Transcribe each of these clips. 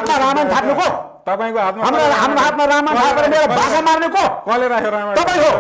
हातमा रामायण थाप्नु को? तपाईको हातमा हाम्रो हातमा रामायण थापेर मेरो भाषा मार्ने को? कसले राख्यो रामायण? तपाईँ हो।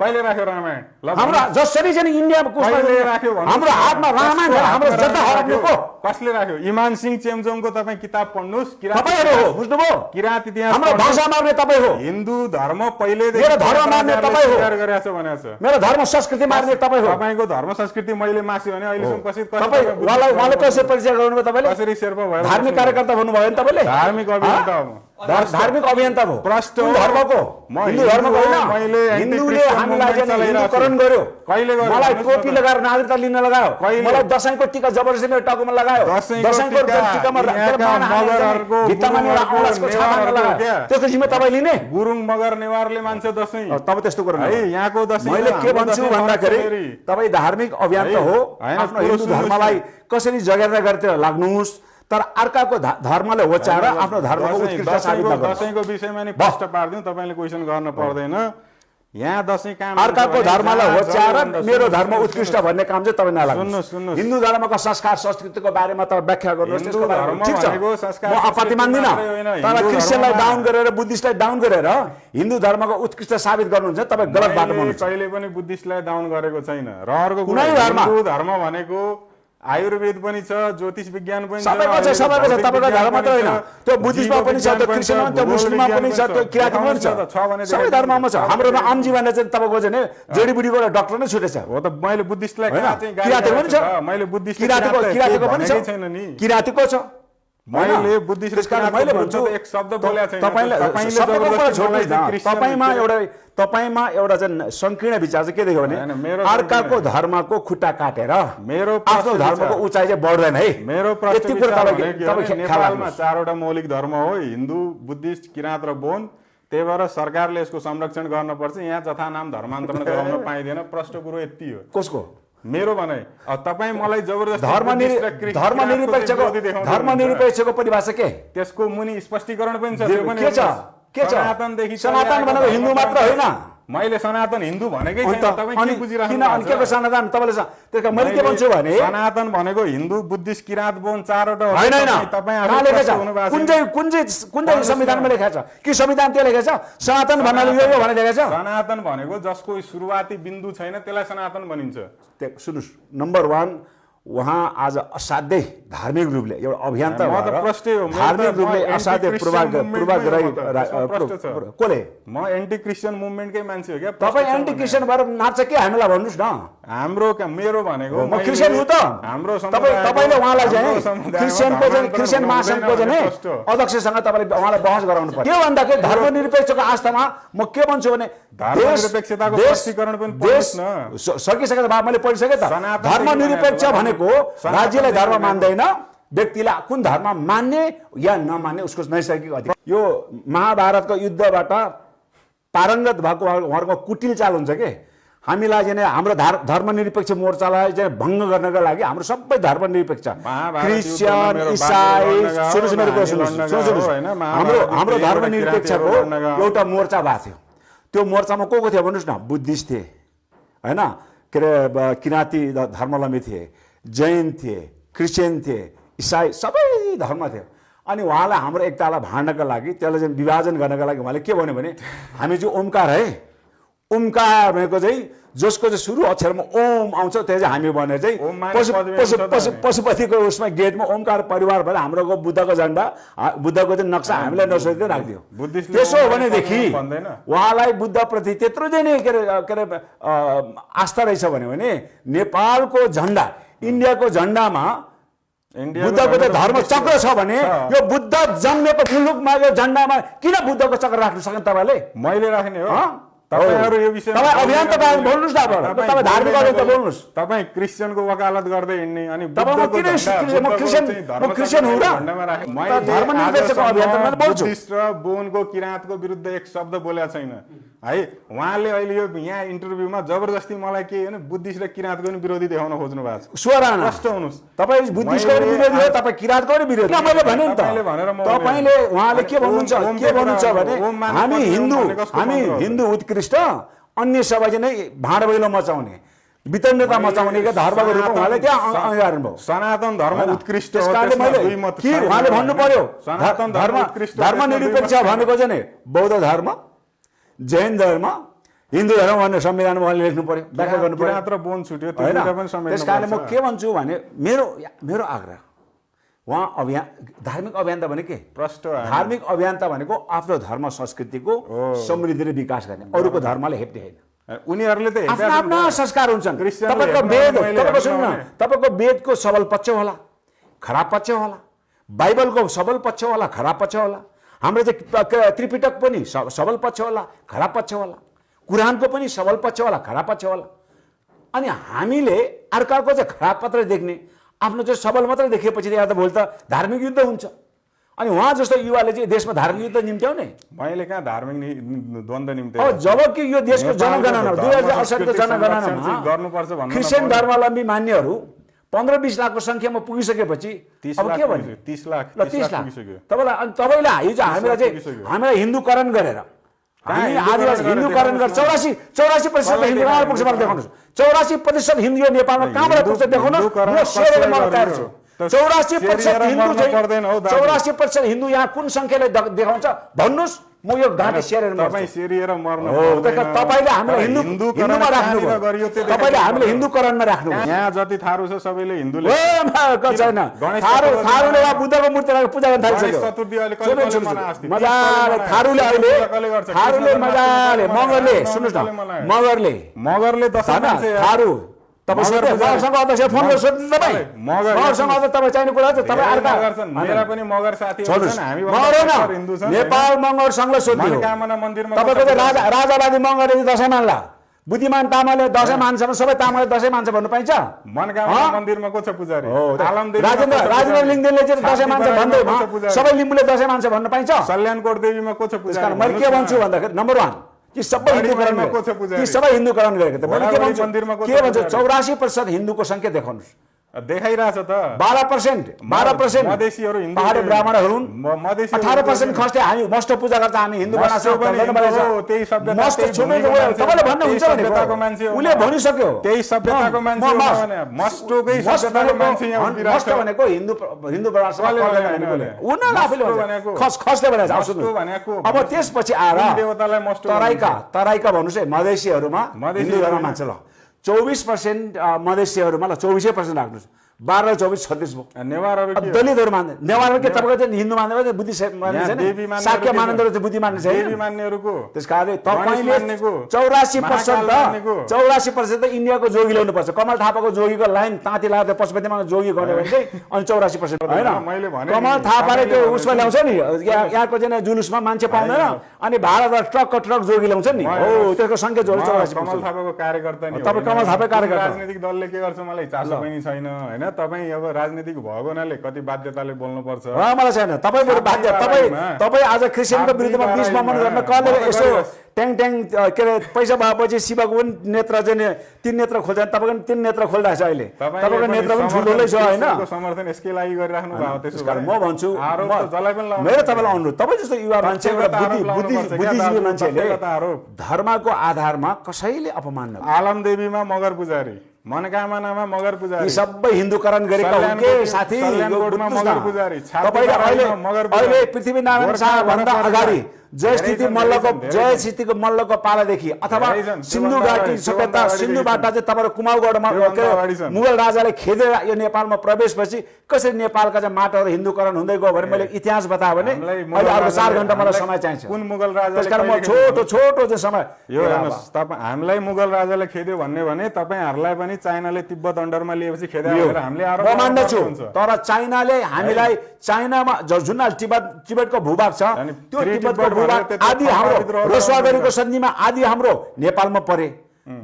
कहिले राख्यो रामायण? हाम्रो जसरी चाहिँ इन्डियाको कहिले राख्यो? हाम्रो हातमा रामायण छ, हाम्रो जता हराउने को? कसले राख्यो? इमान सिंह चेम्जोङको तपाईँ किताब पढ्नुहोस्। तपाईहरु हो, बुझ्नुभयो? किराँत इतिहास हाम्रो भाषा मार्ने तपाईँ हो। हिन्दू धर्म पहिलेदेखि मेरो धर्म मार्ने तपाईँ हो। तयार गरेछ भनेको छ। मेरो धर्म संस्कृति मार्ने तपाईँ हो। तपाईको धर्म संस्कृति मैले मास्यो भने अहिलेसम्म तपाईँ उहाँलाई कसरी परिचय गराउनुभयो तपाईँले? कसरी शेर्पा भएर धार्मिक कार्यकर्ता भन्नुभयो नि तपाईँले? धार्मिक अभियन्ता हो। धार्मिक अभियन्ता हो। प्रष्ट धर्मको हिन्दू धर्मको होइन। हिन्दूले हामीलाई चाहिँ हिन्दूकरण गर्यो। कहिले गर्यो? मलाई टोपी लगाएर नागरिकता लिन लगायो। मलाई दशैंको टीका जबरजस्ती मेरो टाउकोमा लगायो। दशैंको टीकामा भित्तामा एउटा औँलासको छापा लगायो। त्यसको जिम्मा तपाईँ लिने? गुरुङ मगर नेवारले मान्छ दशैं। तपाईँ त्यस्तो गर्नु है। यहाँको दशैं मैले के भन्छु भन्दाखेरि तपाईँ धार्मिक अभियन्ता हो। आफ्नो हिन्दू धर्मलाई कसरी जगेर्ना गर्दै लाग्नुहोस्, तर अर्काको धर्मले होचाएर आफ्नो धर्मको उत्कृष्ट साबित नगर्नुहोस्। दशैंको विषयमा नि प्रश्न पार्दिउँ, तपाईले क्वेशन गर्न पर्दैन। यहाँ दशैं काम अर्काको धर्मलाई होचाएर मेरो धर्म उत्कृष्ट भन्ने काम चाहिँ तपाईँ नलाग्नुहोस्। हिन्दू धर्मको संस्कार संस्कृतिको बारेमा तपाईँ व्याख्या गर्नुहोस्। त्यसको बारेमा ठिक छ, म आपत्ति मान्दिनँ। तर क्रिस्चियनलाई डाउन गरेर बुद्धिस्टलाई डाउन गरेर हिन्दू धर्मको उत्कृष्ट साबित गर्नुहुन्छ, तपाईँ गलत बाटोमा हुनुहुन्छ। कहिले पनि बुद्धिस्टलाई डाउन गरेको छैन। र अर्को कुनै हिन्दू धर्म भनेको आयुर्वेद पनि छ, ज्योतिष विज्ञान पनि छ, सबैको छ। तपाईँको धर्म मात्र होइन, त्यो बुद्धिस्टमा पनि छ, त्यो क्रिस्चियनमा, त्यो मुस्लिममा पनि छ, त्यो किराँतीमा पनि छ, सबै धर्ममा छ। हाम्रोमा आमजी भने चाहिँ तपाईँको चाहिँ जडीबुटीको डक्टर नै छुटेछ। हो त मैले बुद्धिस्टलाई किराँतीको पनि छ, मैले बुद्धिस्ट किराँतीको पनि छ, किराँतीको छ। मैले बुद्धिस्ट मैले भन्छु एक शब्द बोलेको छैन। तपाईमा एउटा चाहिँ संकीर्ण विचार चाहिँ के देख्यो भने अर्काको धर्मको खुट्टा काटेर मेरो आफ्नो धर्मको उचाइ चाहिँ बढ्दैन है। मेरो प्रश्न नेपालमा 4वटा मौलिक धर्म हो, हिन्दू, बुद्धिस्ट, किराँत र बोन। त्यही भएर सरकारले यसको संरक्षण गर्नुपर्छ। यहाँ जथा नाम धर्मान्तरण गराउन पाइँदैन। प्रष्ट कुरो यति हो। कसको? मेरो भनाइ। तपाईँ मलाई जबरजस्ती धर्मनिरपेक्षको परिभाषा के? त्यसको मुनि स्पष्टीकरण पनि छ। के छ? सनातन भनेको हिन्दू मात्र होइन। मैले सनातन हिन्दू भनेकै छैन। तपाईँ के बुझिराख्नु भएको छ? के सनातन? तपाईँले त्यसका मैले के भन्छु भने सनातन भनेको हिन्दू, बुद्धिस्ट, किराँत, बोन 4वटा हो। होइन कुन चाहिँ संविधानमा लेखेको छ कि संविधान त्यो लेखेको छ सनातन भन्नाले यो भने लेखेको छ? सनातन भनेको जसको सुरुवाती बिन्दु छैन त्यसलाई सनातन भनिन्छ। सुन्नुहोस्, नम्बर 1 उहाँ आज असाध्यै धार्मिक रूपले एउटा अभियन्ता धार्मिक रूपले असाध्यै कोले म एन्टी क्रिस्चियन मुभमेन्टकै मान्छे हो क्या। तपाईँ एन्टी क्रिस्चियन भएर नाच्छ के हामीलाई भन्नुहोस् न? मेरो भनेको म क्रिस्चियन हो त। तपाईँले उहाँलाई चाहिँ क्रिस्चियन महासङ्घको चाहिँ अध्यक्षसँग तपाईँले उहाँलाई बहस गराउनु पर्छ। के भन्दाखेरि धर्मनिरपेक्षको आस्थामा म के भन्छु भने धर्मनिरपेक्षताको स्पष्टीकरण पनि पढ्नुहोस् न। सकिसकेको भए मैले पढिसकेँ त। धर्मनिरपेक्ष भनेको राज्यले धर्म मान्दैन, व्यक्तिलाई कुन धर्म मान्ने या नमान्ने उसको नैसर्गिक अधिकार। यो महाभारतको युद्धबाट पारङ्गत भएको उहाँहरूको कुटिल चाल हुन्छ के हामीलाई चाहिँ हाम्रो धर्मनिरपेक्ष मोर्चालाई चाहिँ भङ्ग गर्नको लागि हाम्रो सबै धर्मनिरपेक्ष क्रिस्चियन, इसाई, हाम्रो धर्मनिरपेक्षको एउटा मोर्चा भएको थियो। त्यो मोर्चामा को थियो भन्नुहोस् न? बुद्धिस्ट थिए होइन, के अरे किराँती धर्मावलम्बी थिए, जैन थिए, क्रिस्चियन थिए, इसाई, सबै धर्म थियो। अनि उहाँलाई हाम्रो एकतालाई भाँड्नको लागि त्यसलाई चाहिँ विभाजन गर्नको लागि उहाँले के भन्यो भने हामी चाहिँ ओमकार है, ओमकार भनेको चाहिँ जसको चाहिँ सुरु अक्षरमा ओम आउँछ त्यो चाहिँ हामी भनेर चाहिँ पशुपतिको उसमा गेटमा ओमकार परिवार भएर हाम्रो बुद्धको झन्डा, बुद्धको चाहिँ नक्सा हामीलाई नसोच्दै राखिदियो। त्यसो हो भनेदेखि उहाँलाई बुद्धप्रति त्यत्रो चाहिँ के अरे आस्था रहेछ भने नेपालको झन्डा, इन्डियाको झन्डामा बुद्धको चाहिँ धर्म चक्र छ भने यो बुद्ध जन्मेको मुलुकमा यो झन्डामा किन बुद्धको चक्र राख्नु सक्नु तपाईँले? मैले राख्ने हो। तपाईहरु यो विषयमा तपाई अभियन्ता बोल्नुस् न। तपाई धार्मिक अभियन्ता बोल्नुस्। तपाई क्रिस्चियनको वकालत गर्दै हिँड्ने अनि क्रिस्चियन हो र? धर्मनिरपेक्षको अभियन्ता मैले बोल्छु। बुद्धिस्ट र बोनको किराँतको विरुद्ध एक शब्द बोलेको छैन है। उहाँले अहिले यो यहाँ इन्टरभ्यूमा जबरजस्ती मलाई के हैन बुद्धिस्ट र किराँतको पनि विरोधी देखाउन खोज्नु भएको छ। स्वराना कष्ट हुनुस्। तपाई बुद्धिस्टको पनि विरोधी हो, तपाई किराँतको पनि विरोधी। मैले भने नि त तपाईले उहाँले के भन्नुहुन्छ भने हामी हिन्दू उत्कृष्ट, अन्य सबै चाहिँ भाँड भैलो मचाउने, वितन्नता मचाउनेका धर्मको रूपमा उहाँले त्यहाँ अगाडि गर्नुभयो। सनातन धर्म उत्कृष्ट हो, त्यसकारणले त्यसमा मैले दुई मत के छैन। उहाँले भन्नु पर्यो सनातन धर्म उत्कृष्ट हो, धर्म त्यसमा दुई निरपेक्ष मत छैन। भनेको चाहिँ नि बौद्ध धर्म, जैन धर्म, हिन्दू धर्म भन्ने संविधानमा उहाँले लेख्नु पर्यो, व्याख्या गर्नु पर्यो। किराँत र बोन छुट्यो, त्यो होइन दुईटा पनि समेट्नु त्यसकारणले म पर्छ। के भन्छु भने मेरो आग्रह उहाँ अभियान धार्मिक अभियान्ता भने के प्रष्ट धार्मिक अभियान्ता भनेको आफ्नो धर्म संस्कृतिको समृद्धि र विकास गर्ने, अरूको धर्मले हेप्ने होइन। उनीहरूले त आफ्ना आफ्ना संस्कार हुन्छन्। क्रिस्चियनले तपाईँको हेर्नु, वेद मैले तपाईँको हेर्नु सुन्नु न, भने। तपाईँको वेदको सबल पक्ष होला, खराब पक्ष होला, बाइबलको सबल पक्ष होला, खराब पक्ष होला, हाम्रो चाहिँ त्रिपिटक पनि सबल पक्ष होला, खराब पक्ष होला, कुरानको पनि सबल पक्ष होला, खराब पक्ष होला। अनि हामीले अर्काको चाहिँ खराब मात्रै देख्ने, आफ्नो चाहिँ सबल मात्रै देखेपछि यहाँ त भोलि त धार्मिक युद्ध हुन्छ। अनि उहाँ जस्तो युवाले चाहिँ देशमा धार्मिक युद्ध निम्त्याउने, मैले कहाँ धार्मिक द्वन्द्व निम्ति अब जबकि यो देशको जनगणना 2068 को जनगणनामा गर्नुपर्छ भन्नु क्रिस्चियन धर्मावलम्बी मान्यहरू 15-20 लाखको संख्यामा पुगिसकेपछि 30 अब लाख के भन्ने? 30 लाख ल 30 लाख पुगिसक्यो। तपाईँलाई हिजो हामीलाई हिन्दूकरण गरेर हामी आदिवासी हिन्दूकरण गरेर 84% हिन्दू कहाँबाट पुग्छ मलाई देखाउनुहोस्। 84% हिन्दू यो नेपालमा कहाँबाट पुग्छ देखाउनुहोस्। म सेयर गर्न तयार छु। 84% हिन्दू चाहिँ 84% हिन्दू यहाँ कुन संख्याले देखाउँछ भन्नुहोस्। म यो घाँटी सेयर तपाईँ सेरिएर मर्नु हो। तपाईँले हामीलाई हिन्दूमा राख्नु, तपाईँले हामीले हिन्दूकरणमा राख्नु। यहाँ जति थारू छ सबैले हिन्दूले छैन, थारूले बुद्धको मूर्ति राखेर पूजा गर्न थालिसक्यो। मजाले थारूले मजाले मगरले सुन्नुहोस् न, मगरले थारू मगरसँग अध्यक्ष फोन गरेर सोध्नु तपाईँ, मगरसँग अझ तपाईँ चाहिने कुरा छ। तपाईँ अर्का मेरा पनि मगर साथीहरु छन्, हामी हिन्दू छन्। नेपाल मगर संघले सोध्नु, तपाईँको चाहिँ राजावादी मगरले दसैँ मान्ला, बुद्धिमान तामाले दसैँ मान्छ भने सबै तामाले दसैँ मान्छ भन्नु पाइन्छ? मनकामना मन्दिरमा को छ पुजारी? राजेन्द्र लिङ्गदेनले चाहिँ दसैँ मान्छ भन्दैमा सबै लिम्बूले दसैँ मान्छ भन्नु पाइन्छ? सल्यानकोट देवीमा को छ पुजारी? मैले के भन्छु भन्दाखेरि नम्बर 1 कि सबै हिन्दूकरण गरेको। मैले के भन्छु 84% हिन्दूको संख्या देखाउनुहोस्। देखाइरहेछ त 12% मधेसीहरू हिन्दू, पहाडी ब्राह्मणहरू 18% खस्टे हामी मस्ट पूजा गर्छ, हामी हिन्दू बनाउँछौँ। त्यही सभ्यताको मान्छे उसले भनिसक्यो, त्यही सभ्यताको मान्छे हो भने मस्टोकै सभ्यताको मान्छे यहाँ उभिरहेको मस्ट भनेको हिन्दू खसले भनेको। अब त्यसपछि आएर देवतालाई मस्ट तराईका भन्नुहोस् है, मधेसीहरूमा हिन्दू धर्म मान्छ ल 24% मधेसीहरूमा ल 24% राख्नुहोस्, 12 24 36 भयो। दलितहरू मान्दैन, नेवारहरू के तपाईँको चाहिँ हिन्दू मान्दैन, बुद्धिस्ट मान्ने छैन, शाक्य मान्नेहरू चाहिँ बुद्धि मान्ने छैन, देवी मान्नेहरूको। त्यसकारणले तपाईँले 84% त इन्डियाको जोगी ल्याउनु पर्छ। कमल थापाको जोगीको लाइन ताती लगाएर पशुपतिमा जोगी गर्ने भने चाहिँ अनि 84% होइन। कमल थापाले त्यो उसमा ल्याउँछ नि, यहाँको चाहिँ जुलुसमा मान्छे पाउँदैन, अनि भारतबाट ट्रक जोगी ल्याउँछ नि, हो त्यसको संख्या जोडी 84%। कमल थापाको कार्यकर्ता नि, तपाईँ कमल थापा कार्यकर्ता। राजनीतिक दलले के गर्छ मलाई चासो पनि छैन हैन। तपाईँ अब राजनीतिक भएको हुनाले कति बाध्यताले बोल्नु पर्छ? मलाई छैन, तपाईँ बाध्य, तपाईँ आज क्रिस्चियनको विरुद्धमा 20 ममन गर्न कसले यसो ट्याङ के अरे पैसा भएपछि शिवको पनि नेत्र चाहिँ 3 नेत्र खोल्छ, तपाईँको पनि 3 नेत्र खोल्दा छ अहिले, तपाईँको नेत्र पनि ठुलो छ होइन। समर्थन यसकै लागि गरिराख्नु भएको त्यसो भए म भन्छु, मेरो तपाईँलाई अनुरोध, तपाईँ जस्तो युवा मान्छे बुद्धिजीवी मान्छेले धर्मको आधारमा कसैले अपमान नगर्नु। आलम देवीमा मगर पुजारी, मनकामनामा मगर पुजारी, यी सबै हिन्दूकरण गरेका हुन् के साथी? मगर पुजारी, तपाईले अहिले पृथ्वीनारायण शाह भन्दा अगाडि जयस्थिति मल्लको पालादेखि अथवा सिन्धु घाटी सभ्यता, सिन्धुबाट चाहिँ तपाईँ कुमाउगढमा मुगल राजाले खेदेर यो नेपालमा प्रवेश पछि कसरी नेपालका चाहिँ माटोहरू हिन्दूकरण हुँदै गयो भने मैले इतिहास बताएँ भने अहिले अर्को 4 घण्टा मलाई समय चाहिन्छ। कुन मुगल राजा? त्यसकारण म छोटो चाहिँ समय यो हेर्नुहोस्, तपाईँ हामीलाई मुगल राजाले खेद्यो भने तपाईँहरूलाई पनि चाइनाले तिब्बत अन्डरमा लिएपछि खेद्यो भनेर हामीले आरोप मान्दछु। तर चाइनाले हामीलाई चाइनामा जुन तिब्बतको भूभाग छ त्यो तिब्बतको भूभाग आदि हाम्रो रसुवागढीको सन्धिमा आदि हाम्रो नेपालमा परे,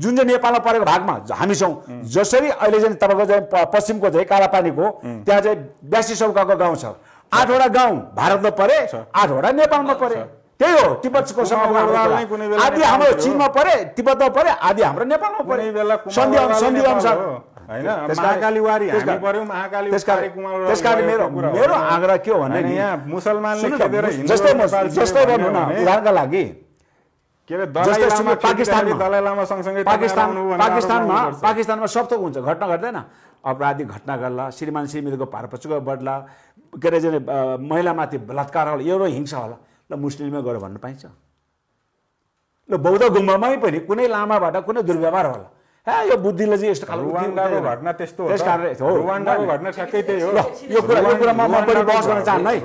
जुन चाहिँ नेपालमा परेको भागमा हामी छौँ। जसरी अहिले चाहिँ तपाईँको चाहिँ पश्चिमको चाहिँ कालापानीको त्यहाँ चाहिँ 82 सौकाको गाउँ छ, 8 वटा गाउँ भारतमा परे, 8 वटा नेपालमा परे। त्यही हो तिब्बतको आदि हाम्रो चीनमा परे, तिब्बतमा परे, आदि हाम्रो नेपालमा परे, सन्धि अनुसार हैन। महाकालीवारी हामी पर्यौं, महाकालीवारी कुमार। त्यसकारण मेरो आग्रह के हो भने यहाँ मुसलमानले खेदेर हिन्दू जस्तै भन्नु न, उदाहरणका लागि के अरे दलाइ लामा पाकिस्तानमा दलाइ लामा सँगसँगै तपाईहरु आउनु भनेर पाकिस्तानमा सब थोक हुन्छ, घटना घट्दैन। अपराधी घटना गर्ला, श्रीमान श्रीमतीको भारपचुको बढ्ला, के अरे महिलामाथि बलात्कार होला, एउटा हिंसा होला, ल मुस्लिममै गएर भन्न पाइन्छ? ल बौद्ध गुम्बामै पनि कुनै लामाबाट कुनै दुर्व्यवहार होला, यो बुद्धिले चाहिँ यस्तो खालको रुवान्डाको घटना त्यस्तो हो, त्यसकारण रुवान्डाको घटना ठ्याक्कै त्यही हो। यो कुरा म पनि बहस गर्न चाहन्न है।